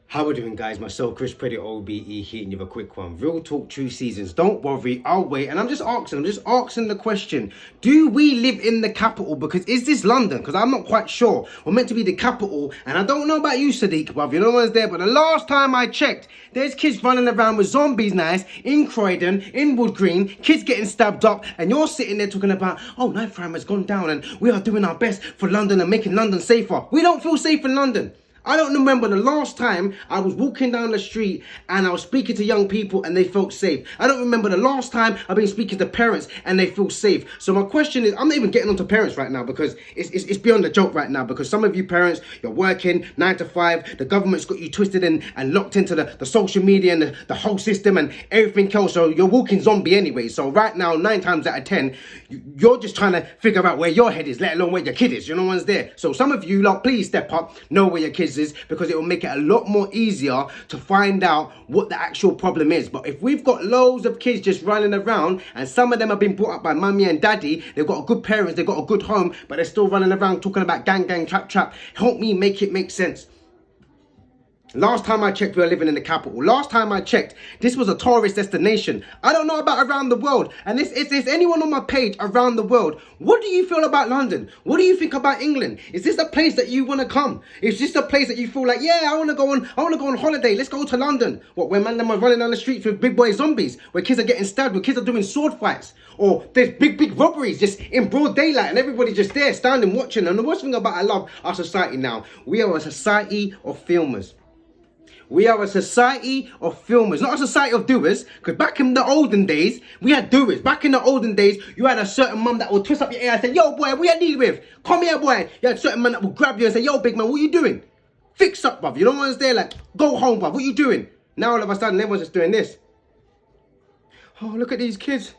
How we doing, guys? Myself, Chris Pretty OBE, hitting you with a quick one. Real talk, true seasons. Don't worry, I'll wait. And I'm just asking the question. Do we live in the capital? Because is this London? Because I'm not quite sure. We're meant to be the capital. And I don't know about you, Sadiq, bruv. You know one's there. But the last time I checked, there's kids running around with zombies nice in Croydon, in Wood Green, kids getting stabbed up. And you're sitting there talking about, oh, knife crime has gone down and we are doing our best for London and making London safer. We don't feel safe in London. I don't remember the last time I was walking down the street and I was speaking to young people and they felt safe. I don't remember the last time I've been speaking to parents and they feel safe. So my question is, I'm not even getting onto parents right now because it's beyond the joke right now, because some of you parents, you're working 9 to 5, the government's got you twisted in and locked into the social media and the whole system and everything else. So you're walking zombie anyway. So right now, 9 times out of 10, you're just trying to figure out where your head is, let alone where your kid is. You know one's there. So some of you, like, please step up, know where your kids is, because it will make it a lot more easier to find out what the actual problem is. But if we've got loads of kids just running around and some of them have been brought up by mummy and daddy, they've got good parents, they've got a good home, but they're still running around talking about gang, trap, help me make it make sense. Last time I checked, we were living in the capital. Last time I checked, this was a tourist destination. I don't know about around the world. And if there's anyone on my page around the world, what do you feel about London? What do you think about England? Is this a place that you want to come? Is this a place that you feel like, yeah, I want to go on holiday. Let's go to London. What, where man them are running down the streets with big boy zombies, where kids are getting stabbed, where kids are doing sword fights, or there's big robberies just in broad daylight and everybody's just there standing watching. And the worst thing about I love our society now, we are a society of filmers. We are a society of filmers, not a society of doers. Because back in the olden days, we had doers. Back in the olden days, you had a certain mum that would twist up your ear and say, yo, boy, what you dealing with? Come here, boy. You had a certain man that would grab you and say, yo, big man, what you doing? Fix up, bruv. You know one's there like, go home, bruv. What you doing? Now all of a sudden, everyone's just doing this. Oh, look at these kids.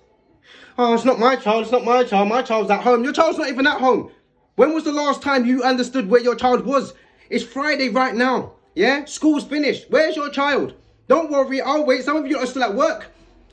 Oh, it's not my child. It's not my child. My child's at home. Your child's not even at home. When was the last time you understood where your child was? It's Friday right now. Yeah, school's finished. Where's your child? Don't worry, I'll wait. Some of you are still at work.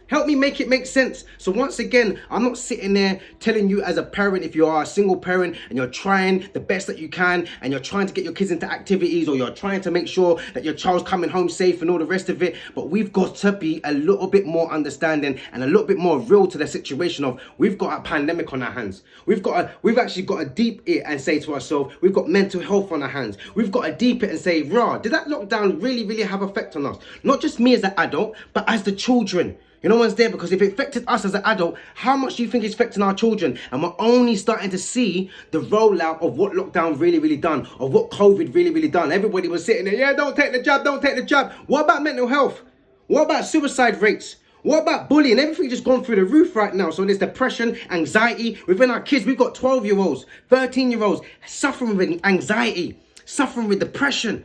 Help me make it make sense. So once again, I'm not sitting there telling you as a parent, if you are a single parent and you're trying the best that you can and you're trying to get your kids into activities, or you're trying to make sure that your child's coming home safe and all the rest of it. But we've got to be a little bit more understanding and a little bit more real to the situation of, we've got a pandemic on our hands. We've actually got to deep it and say to ourselves, we've got mental health on our hands. We've got to deep it and say, rah, did that lockdown really have effect on us? Not just me as an adult, but as the children. You know one's there, because if it affected us as an adult, how much do you think it's affecting our children? And we're only starting to see the rollout of what lockdown really done, of what COVID really done. Everybody was sitting there, yeah, don't take the jab, don't take the jab. What about mental health? What about suicide rates? What about bullying? Everything just gone through the roof right now. So there's depression, anxiety. Within our kids, we've got 12-year-olds, 13-year-olds suffering with anxiety, suffering with depression,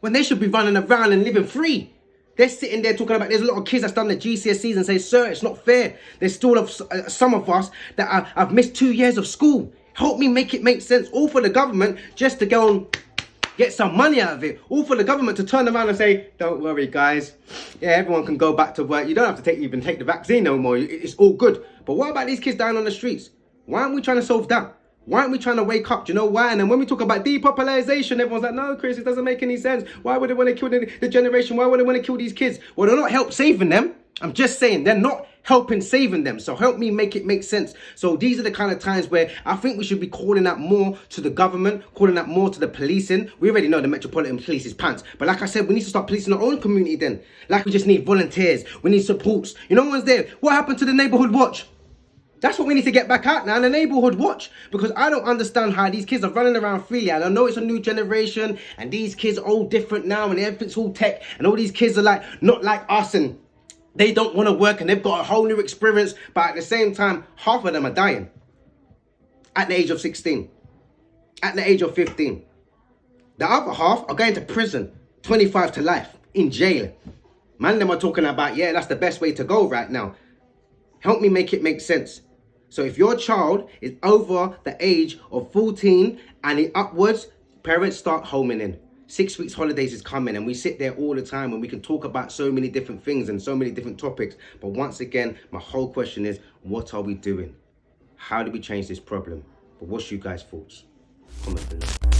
when they should be running around and living free. They're sitting there talking about, there's a lot of kids that's done the GCSEs and say, sir, it's not fair. There's still some of us that have missed 2 years of school. Help me make it make sense. All for the government just to go and get some money out of it. All for the government to turn around and say, don't worry, guys. Yeah, everyone can go back to work. You don't have to even take the vaccine no more. It's all good. But what about these kids dying on the streets? Why aren't we trying to solve that? Why aren't we trying to wake up? Do you know why? And then when we talk about depopulation, everyone's like, no, Chris, it doesn't make any sense. Why would they want to kill the generation? Why would they want to kill these kids? Well, they're not help saving them. I'm just saying, they're not helping saving them. So help me make it make sense. So these are the kind of times where I think we should be calling out more to the government, calling out more to the policing. We already know the Metropolitan Police is pants. But like I said, we need to start policing our own community then. Like, we just need volunteers. We need supports. You know one's there. What happened to the neighborhood watch? That's what we need to get back at now, the neighborhood watch. Because I don't understand how these kids are running around freely. And I know it's a new generation and these kids are all different now and everything's all tech. And all these kids are like, not like us, and they don't want to work and they've got a whole new experience. But at the same time, half of them are dying at the age of 16, at the age of 15. The other half are going to prison, 25 to life, in jail. Man, them are talking about, yeah, that's the best way to go right now. Help me make it make sense. So if your child is over the age of 14 and upwards, parents start homing in. 6 weeks holidays is coming, and we sit there all the time and we can talk about so many different things and so many different topics. But once again, my whole question is, what are we doing? How do we change this problem? But what's you guys' thoughts? Comment below.